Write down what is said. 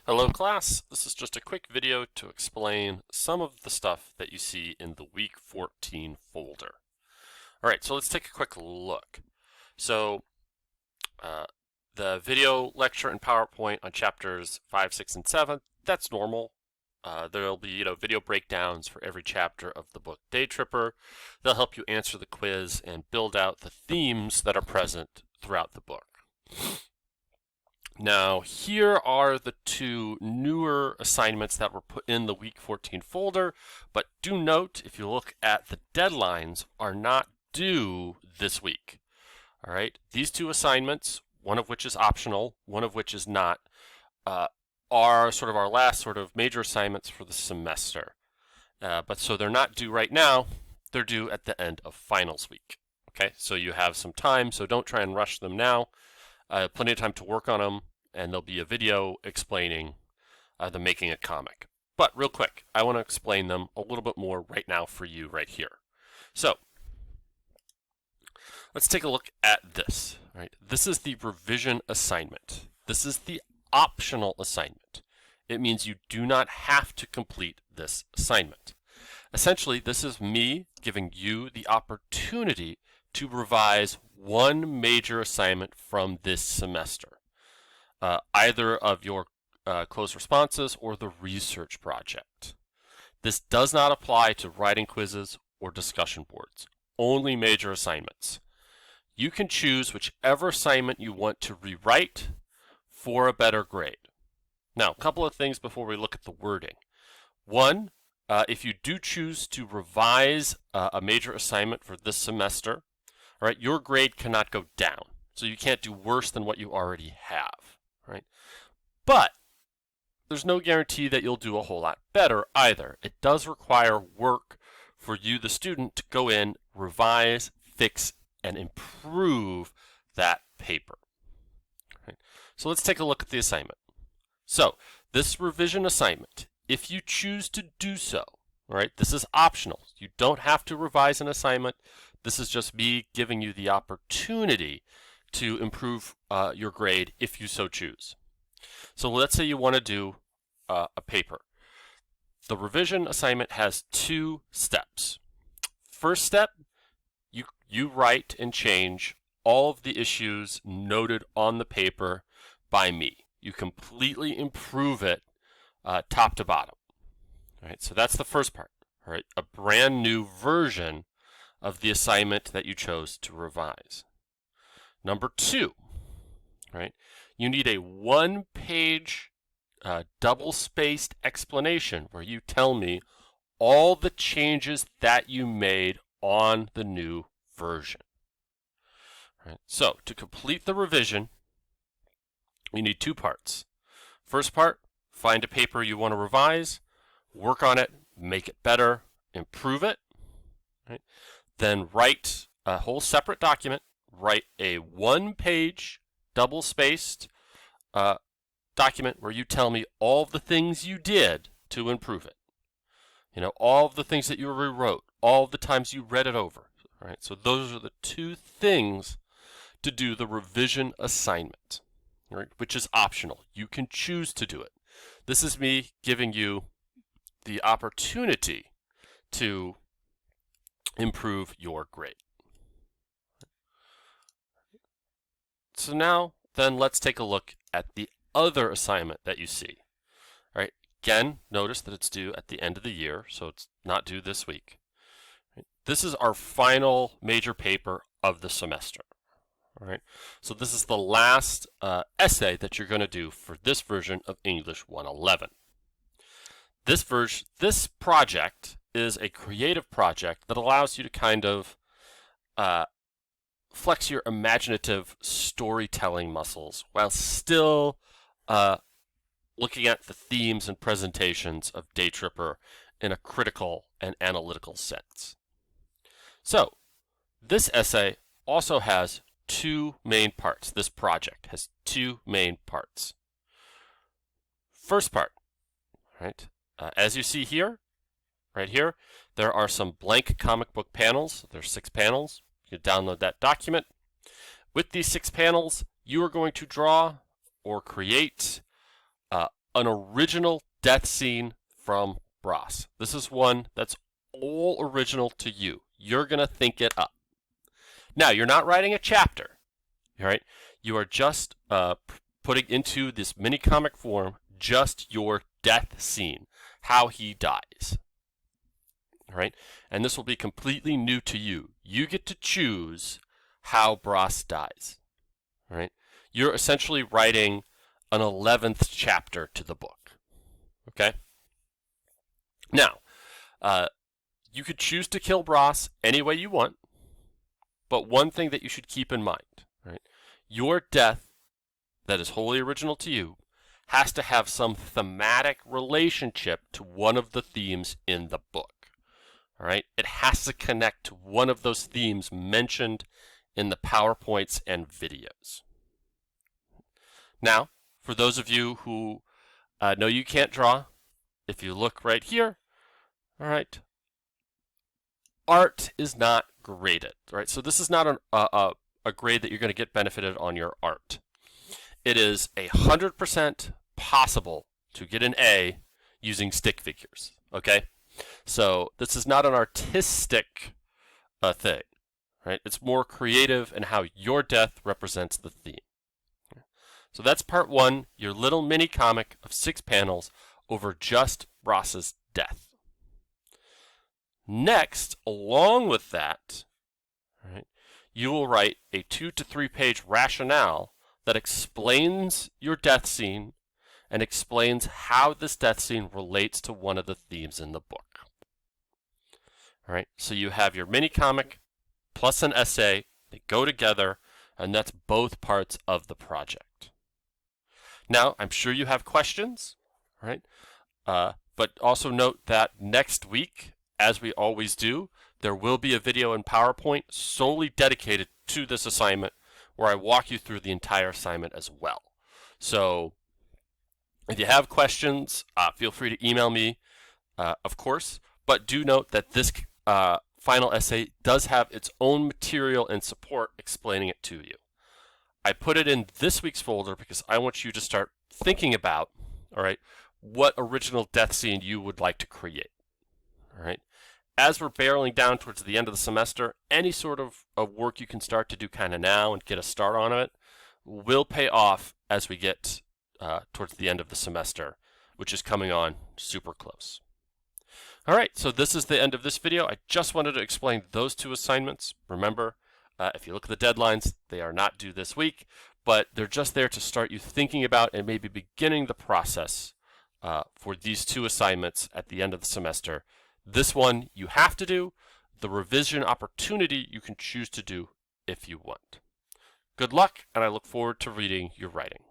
Hello class, this is just a quick video to explain some of the stuff that you see in the week 14 folder. Alright, so let's take a quick look. So the video lecture and PowerPoint on chapters 5, 6, and 7, that's normal. There'll be video breakdowns for every chapter of the book Day Tripper. They'll help you answer the quiz and build out the themes that are present throughout the book. Now, here are the two newer assignments that were put in the week 14 folder, but do note, if you look at the deadlines, are not due this week. All right, these two assignments, one of which is optional, one of which is not, are sort of our last major assignments for the semester. But so they're not due right now, they're due at the end of finals week. Okay, so you have some time, so don't try and rush them now. Plenty of time to work on them, and there'll be a video explaining them making a comic. But real quick, I want to explain them a little bit more right now for you right here. So let's take a look at this. Right, this is the revision assignment. This is the optional assignment. It means you do not have to complete this assignment. Essentially, this is me giving you the opportunity to revise one major assignment from this semester, either of your closed responses or the research project. This does not apply to writing quizzes or discussion boards, only major assignments. You can choose whichever assignment you want to rewrite for a better grade. Now, a couple of things before we look at the wording. One, if you do choose to revise a major assignment for this semester, all right, your grade cannot go down. So you can't do worse than what you already have, right? But there's no guarantee that you'll do a whole lot better either. It does require work for you, the student, to go in, revise, fix, and improve that paper. Right? So let's take a look at the assignment. So this revision assignment, if you choose to do so, all right, this is optional. You don't have to revise an assignment. This is just me giving you the opportunity to improve your grade if you so choose. So let's say you want to do a paper. The revision assignment has two steps. First step, you write and change all of the issues noted on the paper by me. You completely improve it top to bottom. All right, so that's the first part. All right, a brand new version of the assignment that you chose to revise. Number two, right? You need a one-page double-spaced explanation where you tell me all the changes that you made on the new version. Right? So to complete the revision, you need two parts. First part, find a paper you want to revise, work on it, make it better, improve it. Right? Then write a whole separate document, write a one-page double-spaced document where you tell me all the things you did to improve it. All of the things that you rewrote, all the times you read it over. Right? So those are the two things to do the revision assignment, right? Which is optional. You can choose to do it. This is me giving you the opportunity to improve your grade. So now, then let's take a look at the other assignment that you see. All right, again, notice that it's due at the end of the year, so it's not due this week. This is our final major paper of the semester. All right, so this is the last essay that you're going to do for this version of English 111. This project is a creative project that allows you to kind of flex your imaginative storytelling muscles while still looking at the themes and presentations of Day Tripper in a critical and analytical sense. So this essay also has two main parts. This project has two main parts. First part, right? As you see here, right here, there are some blank comic book panels. There's 6 panels. You download that document. With these 6 panels, you are going to draw or create an original death scene from Bros. This is one that's all original to you. You're going to think it up. Now, you're not writing a chapter, all right? You are just putting into this mini comic form just your death scene, how he dies, all right? And this will be completely new to you. You get to choose how Bros dies, all right? You're essentially writing an 11th chapter to the book, okay? Now, you could choose to kill Bros any way you want, but one thing that you should keep in mind, right? Your death that is wholly original to you has to have some thematic relationship to one of the themes in the book, all right? It has to connect to one of those themes mentioned in the PowerPoints and videos. Now, for those of you who know you can't draw, if you look right here, all right, art is not graded, right? So this is not a grade that you're going to get benefited on your art. It is 100% possible to get an A using stick figures, okay? So this is not an artistic thing, right? It's more creative in how your death represents the theme. So that's part one, your little mini comic of 6 panels over just Bros's death. Next, along with that, right, you will write a 2 to 3 page rationale that explains your death scene and explains how this death scene relates to one of the themes in the book. All right, so you have your mini comic plus an essay, they go together, and that's both parts of the project. Now, I'm sure you have questions, right? But also note that next week, as we always do, there will be a video in PowerPoint solely dedicated to this assignment where I walk you through the entire assignment as well. So if you have questions, feel free to email me, of course, but do note that this final essay does have its own material and support explaining it to you. I put it in this week's folder because I want you to start thinking about, all right, what original death scene you would like to create, all right? As we're barreling down towards the end of the semester, any sort of work you can start to do kind of now and get a start on it will pay off as we get towards the end of the semester, which is coming on super close. All right, so this is the end of this video. I just wanted to explain those 2 assignments. Remember, if you look at the deadlines, they are not due this week, but they're just there to start you thinking about and maybe beginning the process for these 2 assignments at the end of the semester. This one you have to do. The revision opportunity you can choose to do if you want. Good luck, and I look forward to reading your writing.